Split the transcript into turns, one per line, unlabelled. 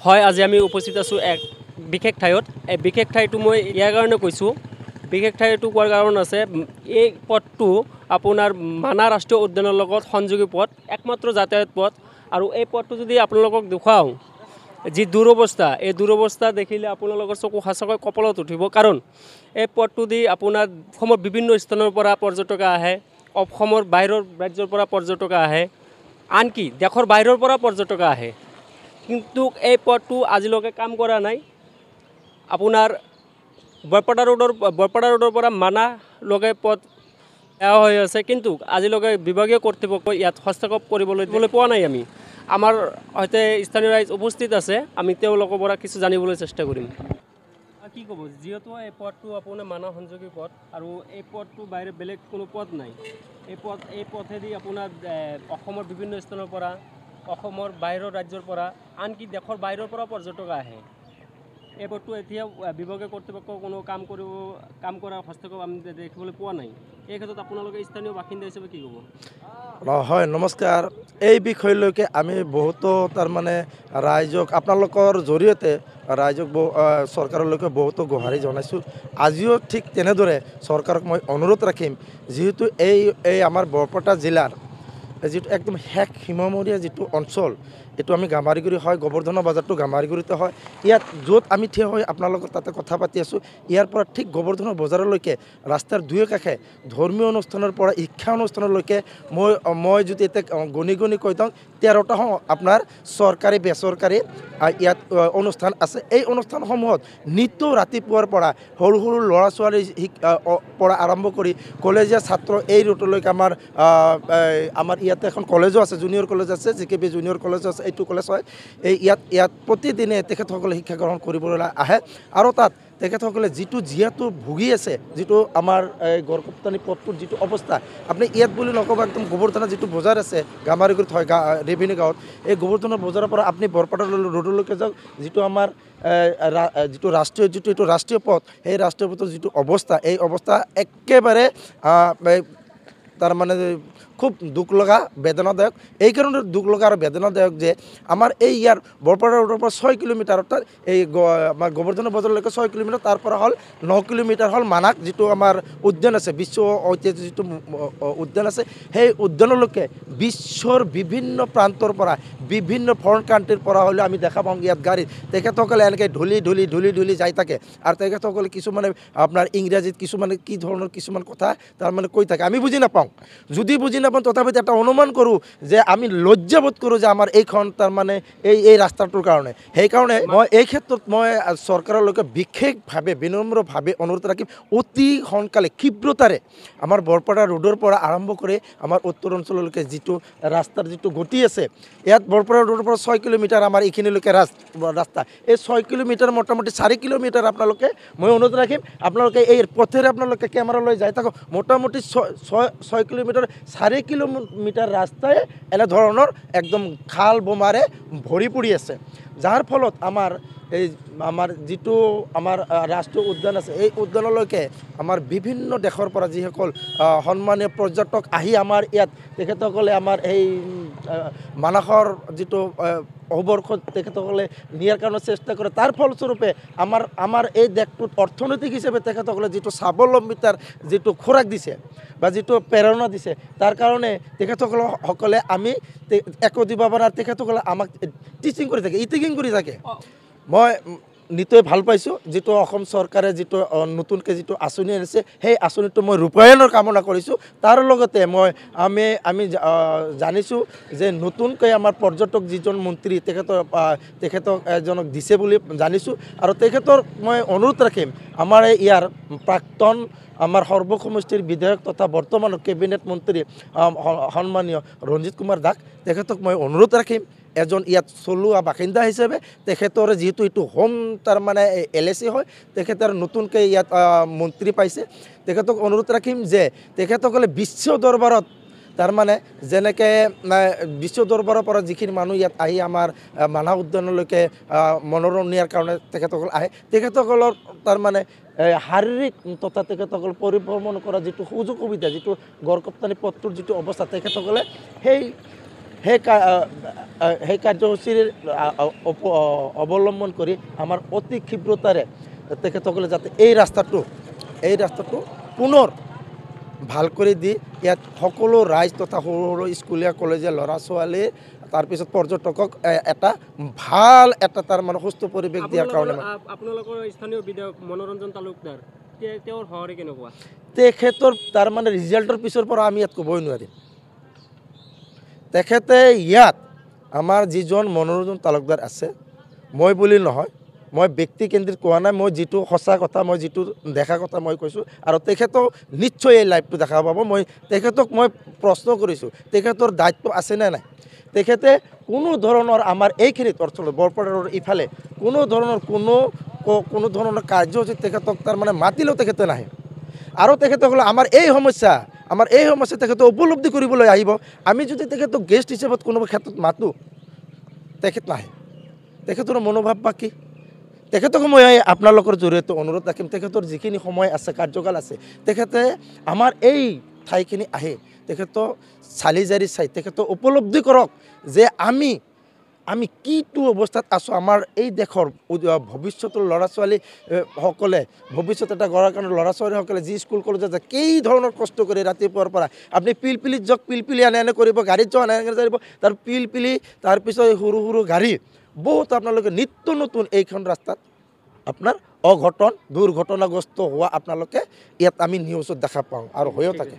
হয়, আজি আমি উপস্থিত আছোঁ এক বিশেষ ঠাইত। এই বিশেষ ঠাইটো মই ইয়াৰ কাৰণে কৈছোঁ, বিশেষ ঠাইটো কোৱাৰ কাৰণ আছে, এই পথটো আপোনাৰ মানাহ ৰাষ্ট্ৰীয় উদ্যানৰ লগত সংযোগী পথ, একমাত্ৰ যাতায়াত পথ। আৰু এই পথটো যদি আপোনালোকক দেখুৱাওঁ, যি দুৰৱস্থা, এই দুৰৱস্থা দেখিলে আপোনালোকৰ চকু সঁচাকৈ কঁপলত উঠিব। কাৰণ এই পথটো দি আপোনাৰ অসমৰ বিভিন্ন স্থানৰ পৰা পৰ্যটক আহে, অসমৰ বাহিৰৰ ৰাজ্যৰ পৰা পৰ্যটক আহে, আনকি দেশৰ বাহিৰৰ পৰা পৰ্যটক আহে। কিন্তু এই পথটো আজিলৈকে কাম কৰা নাই। আপোনাৰ বৰপেটা ৰোডৰ পৰা মানাহলৈকে পথ বেয়া হৈ আছে, কিন্তু আজিলৈকে বিভাগীয় কৰ্তৃপক্ষই ইয়াত হস্তক্ষেপ কৰিবলৈ পোৱা নাই। আমাৰ সৈতে স্থানীয় ৰাইজ উপস্থিত আছে, আমি তেওঁলোকৰ পৰা কিছু জানিবলৈ চেষ্টা কৰিম। কি ক'ব, যিহেতু এই পথটো আপোনাৰ মানাহ সংযোগী পথ আৰু এই পথটো বাহিৰে বেলেগ কোনো পথ নাই। এই পথেদি আপোনাৰ অসমৰ বিভিন্ন স্থানৰ পৰা, অসমৰ বাহিৰৰ ৰাজ্যৰ পৰা, আনকি দেশৰ বাহিৰৰ পৰা পৰ্যটক আহে। এই পথটো এতিয়াও বিভাগীয় কৰ্তৃপক্ষৰ কোনো কাম কৰাৰ হস্তক্ষেপ আমি দেখিবলৈ পোৱা নাই। এই ক্ষেত্ৰত আপোনালোকে স্থানীয় বাসিন্দা হিচাপে কি ক'ব?
হয়, নমস্কাৰ। এই বিষয়লৈকে আমি বহুতো তাৰমানে ৰাইজক আপোনালোকৰ জৰিয়তে ৰাইজক চৰকাৰলৈকে বহুতো গুহাৰি জনাইছোঁ। আজিও ঠিক তেনেদৰে চৰকাৰক মই অনুৰোধ ৰাখিম, যিহেতু এই আমাৰ বৰপেটা জিলাৰ যিটো একদম শেষ সীমামূৰীয়া যিটো অঞ্চল, এইটো আমি গামাৰিগুৰি হয়, গোবৰ্ধনৰ বজাৰটো গামাৰিগুৰিতে হয়। ইয়াত য'ত আমি থিয় হৈ আপোনালোকৰ তাতে কথা পাতি আছোঁ, ইয়াৰ পৰা ঠিক গোবৰ্ধনৰ বজাৰলৈকে ৰাস্তাৰ দুয়ো কাষে ধৰ্মীয় অনুষ্ঠানৰ পৰা শিক্ষা অনুষ্ঠানলৈকে মই যদি এতিয়া গণি কৈ দিওঁ 13টা আপোনাৰ চৰকাৰী বেচৰকাৰী ইয়াত অনুষ্ঠান আছে। এই অনুষ্ঠানসমূহত নিত্য ৰাতিপুৱাৰ পৰা সৰু সৰু ল'ৰা ছোৱালী পৰা আৰম্ভ কৰি কলেজীয়া ছাত্ৰ এই ৰুটলৈকে আমাৰ ইয়াতে এখন কলেজো আছে, জুনিয়ৰ কলেজ আছে, JKB জুনিয়ৰ কলেজ আছে, এইটো কলেজ হয়। ইয়াত প্ৰতিদিনে তেখেতসকলে শিক্ষা গ্ৰহণ কৰিবলৈ আহে। আৰু তাত তেখেতসকলে যিহেতু ভুগি আছে, যিটো আমাৰ গড়কপ্তানি পথটোৰ যিটো অৱস্থা, আপুনি ইয়াত বুলি নক'ব, একদম গোবৰ্ধনৰ যিটো বজাৰ আছে গামাৰিগুৰিত হয়, ৰেভিনিউ গাঁৱত, এই গোবৰ্ধনৰ বজাৰৰ পৰা আপুনি বৰপেটা ৰোডলৈকে যাওক, যিটো আমাৰ এইটো ৰাষ্ট্ৰীয় পথ, সেই ৰাষ্ট্ৰীয় পথৰ যিটো অৱস্থা, এই অৱস্থা একেবাৰে তাৰমানে খুব দুখ লগা, বেদনাদায়ক। এই কাৰণে দুখ লগা আৰু বেদনাদায়ক যে আমাৰ ইয়াৰ বৰপেটা ৰোডৰ পৰা 6 কিলোমিটাৰ, অৰ্থাৎ আমাৰ গোবৰ্ধনৰ বজাৰলৈকে 6 কিলোমিটাৰ, তাৰ পৰা হ'ল 9 কিলোমিটাৰ হ'ল মানাহ যিটো আমাৰ উদ্যান আছে, বিশ্ব ঐতিহ্য যিটো উদ্যান আছে, সেই উদ্যানলৈকে বিশ্বৰ বিভিন্ন প্ৰান্তৰ পৰা, বিভিন্ন ফৰেন কাণ্ট্ৰিৰ পৰা হ'লেও আমি দেখা পাওঁ ইয়াত গাড়ীত তেখেতসকলে এনেকৈ ঢুলি যাই থাকে। আৰু তেখেতসকলে কিছুমানে আপোনাৰ ইংৰাজীত কিছুমানে কি ধৰণৰ কিছুমান কথা তাৰমানে কৈ থাকে, আমি বুজি নাপাওঁ। যদি বুজি নাপাওঁ তথাপিতো এটা অনুমান কৰোঁ যে আমি লজ্জাবোধ কৰোঁ যে আমাৰ এইখন তাৰমানে এই ৰাস্তাটোৰ কাৰণে। সেইকাৰণে মই এই ক্ষেত্ৰত চৰকাৰলৈকে বিশেষভাৱে বিনম্ৰভাৱে অনুৰোধ ৰাখিম, অতি সোনকালে ক্ষীপ্ৰতাৰে আমাৰ বৰপেটা ৰোডৰ পৰা আৰম্ভ কৰি আমাৰ উত্তৰ অঞ্চললৈকে যিটো ৰাস্তাৰ যিটো গতি আছে, ইয়াত বৰপেটা ৰোডৰ পৰা 6 কিলোমিটাৰ আমাৰ এইখিনিলৈকে ৰাস্তা, এই 6 কিলোমিটাৰ মোটামুটি 4 কিলোমিটাৰ মই অনুৰোধ ৰাখিম আপোনালোকে এই পথেৰে আপোনালোকে কেমেৰা লৈ যাই থাকক। মোটামুটি 6 কিলোমিটাৰ 4 কিলোমিটাৰ ৰাস্তাই এনেধৰণৰ একদম খাল বোমাৰে ভৰি পৰি আছে, যাৰ ফলত আমাৰ যিটো আমাৰ ৰাষ্ট্ৰীয় উদ্যান আছে, এই উদ্যানলৈকে আমাৰ বিভিন্ন দেশৰ পৰা যিসকল সন্মানীয় পৰ্যটক আহি আমাৰ ইয়াত তেখেতসকলে আমাৰ এই মানাহৰ যিটো অৱৰ্ষত তেখেতসকলে নিয়াৰ কাৰণে চেষ্টা কৰে, তাৰ ফলস্বৰূপে আমাৰ এই দেশটোত অৰ্থনৈতিক হিচাপে তেখেতসকলে যিটো স্বাৱলম্বিতাৰ যিটো খোৰাক দিছে বা যিটো প্ৰেৰণা দিছে, তাৰ কাৰণে তেখেতসকলে আমি একো দিব পৰা, তেখেতসকলে আমাক টিচিং কৰি থাকে, ইটিকিং কৰি থাকে। মই নিশ্চয় ভাল পাইছোঁ যিটো অসম চৰকাৰে যিটো নতুনকৈ যিটো আঁচনি আনিছে, সেই আঁচনিটো মই ৰূপায়ণৰ কামনা কৰিছোঁ। তাৰ লগতে আমি জানিছোঁ যে নতুনকৈ আমাৰ পৰ্যটক যিজন মন্ত্ৰী তেখেতক এজনক দিছে বুলি জানিছোঁ। আৰু তেখেতৰ মই অনুৰোধ ৰাখিম, আমাৰ ইয়াৰ প্ৰাক্তন আমাৰ সৰ্বসমষ্টিৰ বিধায়ক তথা বৰ্তমানৰ কেবিনেট মন্ত্ৰী সন্মানীয় ৰঞ্জিত কুমাৰ দাস, তেখেতক মই অনুৰোধ ৰাখিম, এজন ইয়াত চলোৱা বাসিন্দা হিচাপে তেখেতৰ যিহেতু এইটো হোম তাৰমানে LAC হয়, তেখেতে নতুনকৈ ইয়াত মন্ত্ৰী পাইছে, তেখেতক অনুৰোধ ৰাখিম যে তেখেতসকলে বিশ্ব দৰবাৰত তাৰমানে যেনেকৈ বিশ্ব দৰবাৰৰ পৰা যিখিনি মানুহ ইয়াত আহি আমাৰ মানাহ উদ্যানলৈকে মনোৰঞ্জন নিয়াৰ কাৰণে তেখেতসকল আহে, তেখেতসকলৰ তাৰমানে শাৰীৰিক তথা তেখেতসকল পৰিভ্ৰমণ কৰা যিটো সুযোগ সুবিধা, যিটো গড়কপ্তানি পথটোৰ যিটো অৱস্থা, তেখেতসকলে সেই সেই কাৰ্যসূচীৰ অৱলম্বন কৰি আমাৰ অতি ক্ষীপ্ৰতাৰে তেখেতসকলে যাতে এই ৰাস্তাটো পুনৰ ভাল কৰি দি ইয়াত সকলো ৰাইজ তথা সৰু সৰু স্কুলীয়া কলেজীয়া ল'ৰা ছোৱালী তাৰপিছত পৰ্যটকক এটা ভাল এটা তাৰ মানে সুস্থ পৰিৱেশ দিয়াৰ কাৰণে
আপোনালোকৰ স্থানীয় বিধায়ক মনোৰঞ্জন তালুকদাৰ তেওঁৰ সঁহাৰি কেনেকুৱা
তেখেতৰ তাৰ মানে ৰিজাল্টৰ পিছৰ পৰা আমি ইয়াত ক'বই নোৱাৰিম তেখেতে ইয়াত আমাৰ যিজন মনোৰঞ্জন তালুকদাৰ আছে মই বুলি নহয় মই ব্যক্তিকেন্দ্ৰিক কোৱা নাই মই যিটো সঁচা কথা মই যিটো দেখা কথা মই কৈছোঁ আৰু তেখেতক নিশ্চয় এই লাইভটো দেখা পাব মই তেখেতক মই প্ৰশ্ন কৰিছোঁ তেখেতৰ দায়িত্ব আছেনে নাই তেখেতে কোনো ধৰণৰ আমাৰ এইখিনিত অঞ্চলত বৰপেটাৰ ইফালে কোনো ধৰণৰ কাৰ্যসূচী তেখেতক তাৰমানে মাতিলেও তেখেতে নাহে আৰু তেখেতসকলে আমাৰ এই সমস্যা তেখেতে উপলব্ধি কৰিবলৈ আহিব আমি যদি তেখেতক গেষ্ট হিচাপত কোনোবা ক্ষেত্ৰত মাতোঁ তেখেত নাহে তেখেতৰ মনোভাৱ বা কি তেখেতক মই আপোনালোকৰ জৰিয়তে অনুৰোধ ৰাখিম তেখেতৰ যিখিনি সময় আছে কাৰ্যকাল আছে তেখেতে আমাৰ এই ঠাইখিনি আহে তেখেতৰ চালি জাৰি চাই তেখেতে উপলব্ধি কৰক যে আমি কিটো অৱস্থাত আছোঁ আমাৰ এই দেশৰ ভৱিষ্যতৰ ল'ৰা ছোৱালীসকলে ভৱিষ্যত এটা গঢ়াৰ কাৰণে ল'ৰা ছোৱালীসকলে যি স্কুল কলেজত যায় কি ধৰণৰ কষ্ট কৰি ৰাতিপুৱাৰ পৰা আপুনি পিলপিলিত যাওক পিলপিলি এনে কৰিব গাড়ীত যাওক এনে যাব তাৰ পিলপিলি তাৰপিছত সৰু গাড়ী বহুত আপোনালোকে নিত্য নতুন এইখন ৰাস্তাত আপোনাৰ অঘটন দুৰ্ঘটনাগ্ৰস্ত হোৱা আপোনালোকে ইয়াত আমি নিউজত দেখা পাওঁ আৰু হৈও থাকে